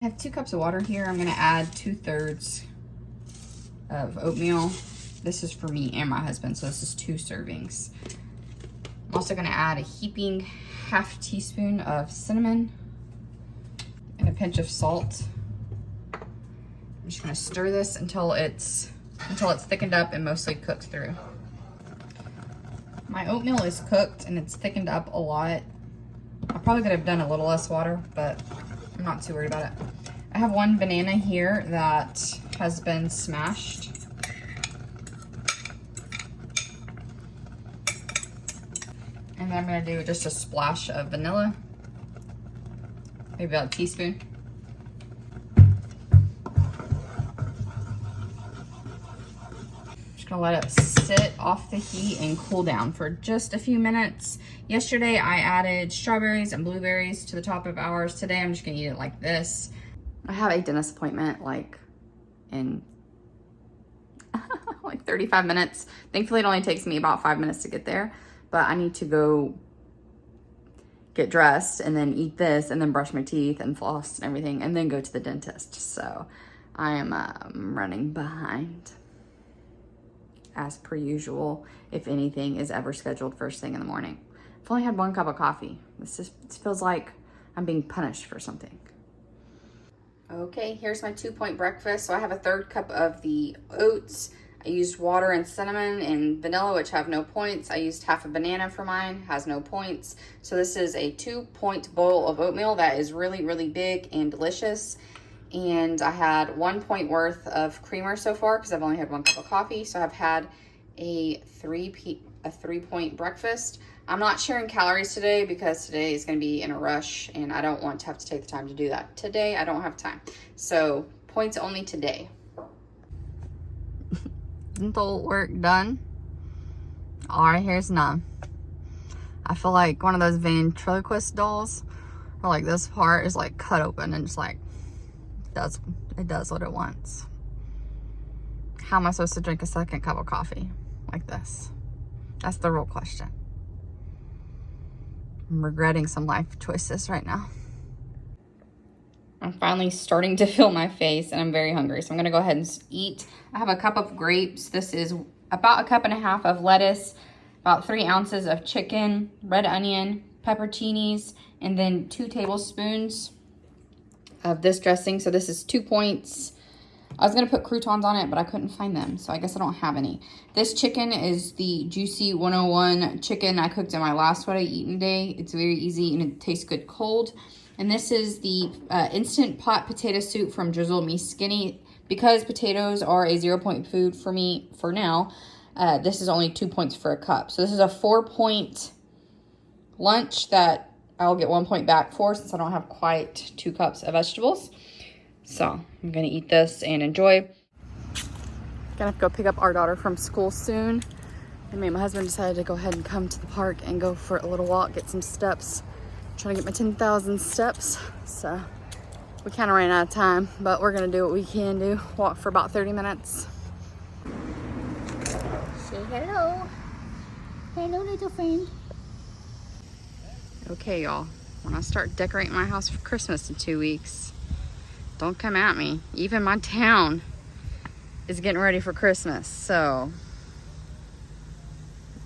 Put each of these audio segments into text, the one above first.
I have 2 cups of water here. I'm gonna add 2/3 of oatmeal. This is for me and my husband, so this is 2 servings. I'm also gonna add a heaping half teaspoon of cinnamon and a pinch of salt. I'm just gonna stir this until it's thickened up and mostly cooked through. My oatmeal is cooked and it's thickened up a lot. I probably could have done a little less water, but I'm not too worried about it. I have 1 banana here that has been smashed. And then I'm gonna do just a splash of vanilla, maybe about a teaspoon. Just gonna let it sit off the heat and cool down for just a few minutes. Yesterday I added strawberries and blueberries to the top of ours. Today I'm just gonna eat it like this. I have a dentist appointment like in like 35 minutes. Thankfully it only takes me about 5 minutes to get there, but I need to go get dressed and then eat this and then brush my teeth and floss and everything and then go to the dentist. So I am running behind as per usual if anything is ever scheduled first thing in the morning. I've only had 1 cup of coffee. This feels like I'm being punished for something. Okay, here's my 2-point breakfast. So I have a 1/3 cup of the oats. I used water and cinnamon and vanilla, which have no points. I used half a banana for mine, has no points. So this is a 2-point bowl of oatmeal that is really, really big and delicious. And I had 1 point worth of creamer so far because I've only had 1 cup of coffee. So I've had a 3-point breakfast. I'm not sharing calories today because today is going to be in a rush and I don't want to have to take the time to do that. Today, I don't have time. So points only today. Dental work done. All right, here's none. I feel like one of those ventriloquist dolls where like this part is like cut open and just like it does what it wants. How am I supposed to drink a 2nd cup of coffee like this? That's the real question. I'm regretting some life choices right now. I'm finally starting to feel my face and I'm very hungry. So I'm gonna go ahead and eat. I have a cup of grapes. This is about 1.5 cups of lettuce, about 3 ounces of chicken, red onion, pepperoncinis, and then 2 tablespoons of this dressing. So this is 2 points. I was gonna put croutons on it, but I couldn't find them, so I guess I don't have any. This chicken is the Juicy 101 chicken I cooked in my last what I eat in a day. It's very easy and it tastes good cold. And this is the Instant Pot Potato Soup from Drizzle Me Skinny. Because potatoes are a 0-point food for me for now, this is only 2 points for a cup. So this is a 4-point lunch that I'll get 1 point back for since I don't have quite 2 cups of vegetables. So I'm gonna eat this and enjoy. Gonna have to go pick up our daughter from school soon. And me and my husband decided to go ahead and come to the park and go for a little walk, get some steps. I'm trying to get my 10,000 steps. So we kind of ran out of time, but we're gonna do what we can do. Walk for about 30 minutes. Say hello. Hello, little friend. Okay, y'all. When I start decorating my house for Christmas in 2 weeks, don't come at me. Even my town is getting ready for Christmas. So,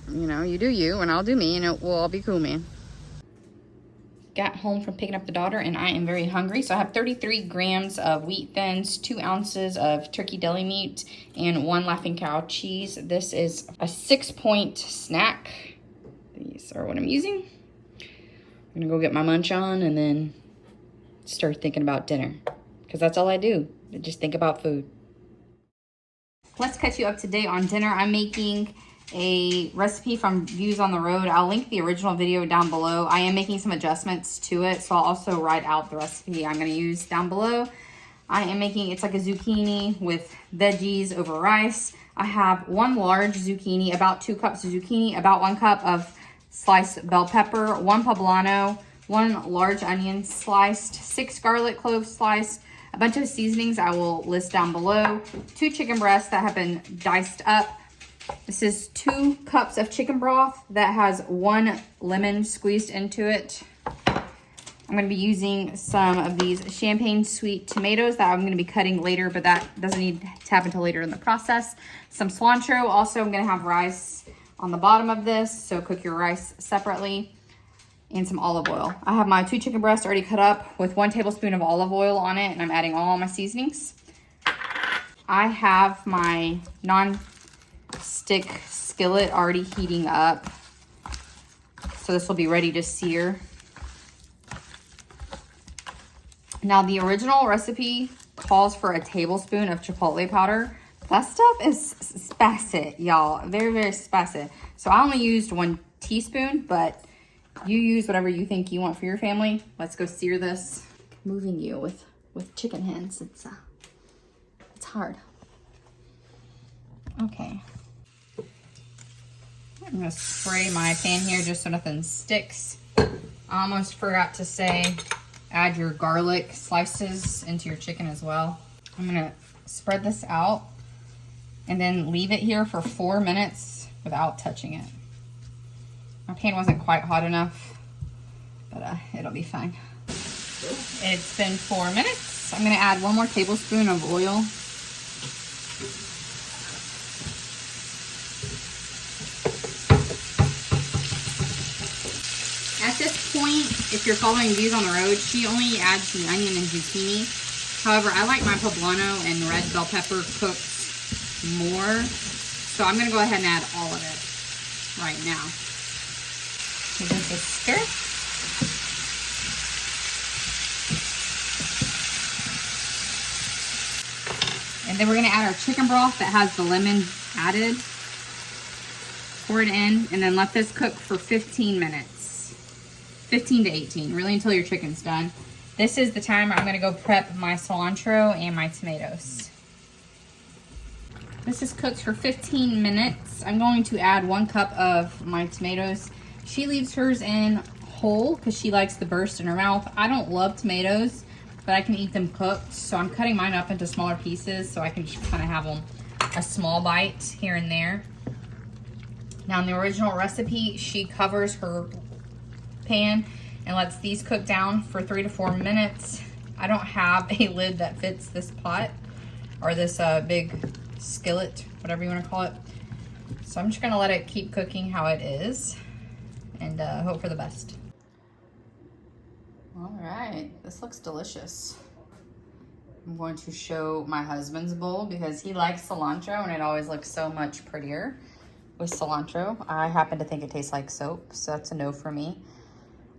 you know, you do you and I'll do me and it will all be cool, man. Got home from picking up the daughter and I am very hungry. So I have 33 grams of wheat thins, 2 ounces of turkey deli meat, and 1 Laughing Cow cheese. This is a 6-point snack. These are what I'm using. I'm gonna go get my munch on and then start thinking about dinner. Because that's all I do. I just think about food. Let's catch you up to date on dinner. I'm making a recipe from Views on the Road. I'll link the original video down below. I am making some adjustments to it, so I'll also write out the recipe I'm going to use down below. I am making, it's like a zucchini with veggies over rice. I have 1 large zucchini, about 2 cups of zucchini, about 1 cup of sliced bell pepper, 1 poblano, 1 large onion sliced, 6 garlic cloves sliced, a bunch of seasonings I will list down below, 2 chicken breasts that have been diced up. This is 2 cups of chicken broth that has 1 lemon squeezed into it. I'm gonna be using some of these champagne sweet tomatoes that I'm gonna be cutting later, but that doesn't need to happen until later in the process. Some cilantro. Also, I'm gonna have rice on the bottom of this, so cook your rice separately. And some olive oil. I have my 2 chicken breasts already cut up with 1 tablespoon of olive oil on it, and I'm adding all my seasonings. I have my non-stick skillet already heating up, so this will be ready to sear. Now, the original recipe calls for a tablespoon of chipotle powder. That stuff is spicy, y'all. Very, very spicy. So I only used 1 teaspoon, but you use whatever you think you want for your family. Let's go sear this. Moving you with chicken hands, it's hard. Okay. I'm gonna spray my pan here just so nothing sticks. I almost forgot to say, add your garlic slices into your chicken as well. I'm gonna spread this out and then leave it here for 4 minutes without touching it. My pan wasn't quite hot enough, but it'll be fine. It's been 4 minutes. I'm gonna add 1 more tablespoon of oil. At this point, if you're following Views on the Road, she only adds the onion and zucchini. However, I like my poblano and red bell pepper cooked more, so I'm gonna go ahead and add all of it right now. Give this a stir. And then we're gonna add our chicken broth that has the lemon added. Pour it in and then let this cook for 15 minutes. 15 to 18, really until your chicken's done. This is the time I'm gonna go prep my cilantro and my tomatoes. This is cooked for 15 minutes. I'm going to add 1 cup of my tomatoes. She leaves hers in whole because she likes the burst in her mouth. I don't love tomatoes, but I can eat them cooked. So I'm cutting mine up into smaller pieces so I can just kind of have them a small bite here and there. Now in the original recipe, she covers her pan and lets these cook down for 3 to 4 minutes. I don't have a lid that fits this pot or this big skillet, whatever you want to call it. So I'm just gonna let it keep cooking how it is and hope for the best. All right, this looks delicious. I'm going to show my husband's bowl because he likes cilantro and it always looks so much prettier with cilantro. I happen to think it tastes like soap, so that's a no for me.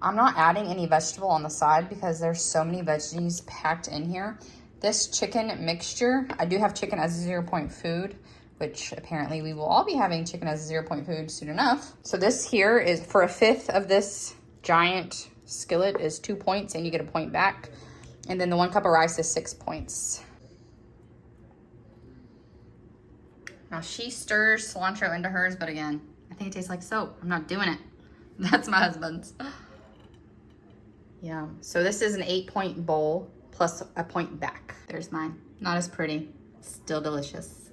I'm not adding any vegetable on the side because there's so many veggies packed in here. This chicken mixture, I do have chicken as a 0-point food, which apparently we will all be having chicken as a 0-point food soon enough. So this here is for 1/5 of this giant skillet is 2 points and you get a point back. And then the 1 cup of rice is 6 points. Now she stirs cilantro into hers, but again, I think it tastes like soap. I'm not doing it. That's my husband's. Yeah, so this is an 8-point bowl plus a point back. There's mine. Not as pretty, still delicious.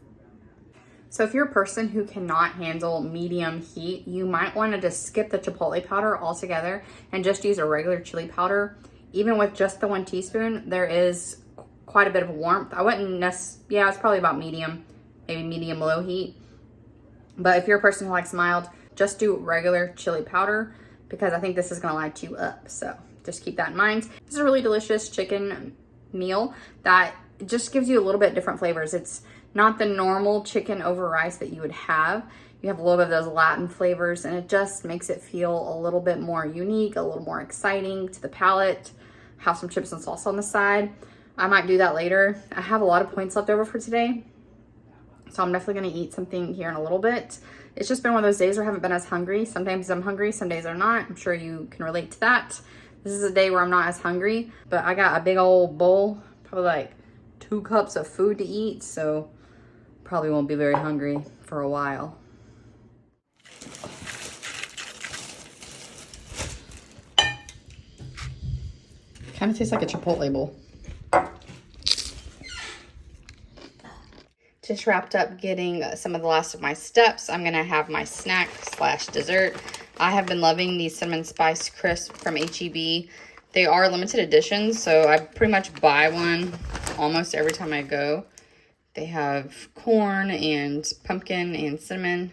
So if you're a person who cannot handle medium heat, you might want to just skip the chipotle powder altogether and just use a regular chili powder. Even with just the 1 teaspoon, there is quite a bit of warmth. I wouldn't yeah, it's probably about medium, maybe medium low heat. But if you're a person who likes mild, just do regular chili powder because I think this is gonna light you up. So just keep that in mind. This is a really delicious chicken meal that just gives you a little bit different flavors. It's not the normal chicken over rice that you would have. You have a little bit of those Latin flavors and it just makes it feel a little bit more unique, a little more exciting to the palate. Have some chips and salsa on the side. I might do that later. I have a lot of points left over for today, so I'm definitely gonna eat something here in a little bit. It's just been one of those days where I haven't been as hungry. Sometimes I'm hungry, some days I'm not. I'm sure you can relate to that. This is a day where I'm not as hungry, but I got a big old bowl, probably like 2 cups of food to eat, so probably won't be very hungry for a while. Kind of tastes like a chipotle bowl. Just wrapped up getting some of the last of my steps. I'm gonna have my snack / dessert. I have been loving these cinnamon spice crisp from H-E-B. They are limited editions, so I pretty much buy one almost every time I go. They have corn and pumpkin and cinnamon.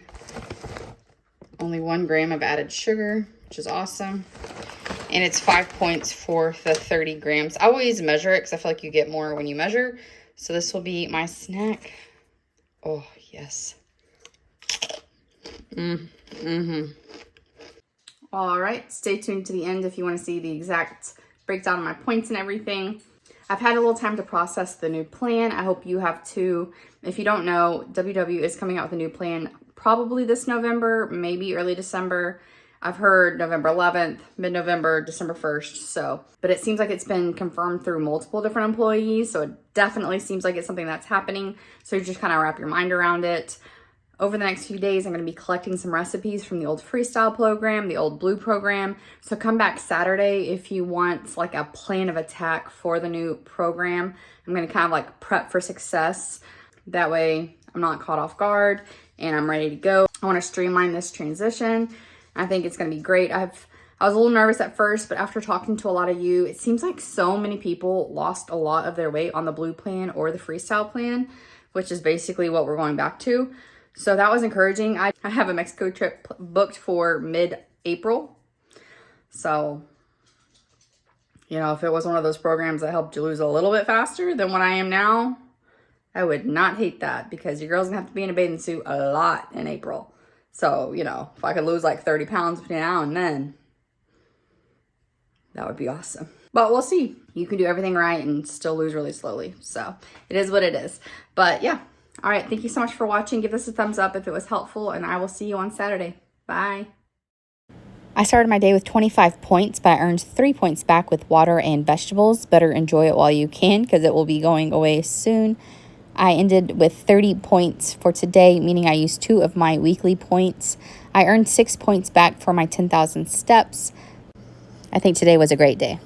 Only 1 gram of added sugar, which is awesome. And it's 5 points for the 30 grams. I always measure it because I feel like you get more when you measure. So this will be my snack. Oh, yes. All right, stay tuned to the end if you want to see the exact breakdown of my points and everything. I've had a little time to process the new plan. I hope you have too. If you don't know, WW is coming out with a new plan probably this November, maybe early December. I've heard November 11th, mid-November, December 1st. So, but it seems like it's been confirmed through multiple different employees. So it definitely seems like it's something that's happening. So you just kind of wrap your mind around it. Over the next few days, I'm going to be collecting some recipes from the old freestyle program, the old blue program. So come back Saturday if you want like a plan of attack for the new program. I'm going to kind of like prep for success. That way I'm not caught off guard and I'm ready to go. I want to streamline this transition. I think it's going to be great. I was a little nervous at first, but after talking to a lot of you, it seems like so many people lost a lot of their weight on the blue plan or the freestyle plan, which is basically what we're going back to. So that was encouraging. I have a Mexico trip booked for mid-April. So, you know, if it was one of those programs that helped you lose a little bit faster than what I am now, I would not hate that because your girl's gonna have to be in a bathing suit a lot in April. So, you know, if I could lose like 30 pounds between now and then, that would be awesome. But we'll see. You can do everything right and still lose really slowly. So it is what it is. But yeah. All right, thank you so much for watching. Give this a thumbs up if it was helpful, and I will see you on Saturday. Bye. I started my day with 25 points, but I earned 3 points back with water and vegetables. Better enjoy it while you can because it will be going away soon. I ended with 30 points for today, meaning I used 2 of my weekly points. I earned 6 points back for my 10,000 steps. I think today was a great day.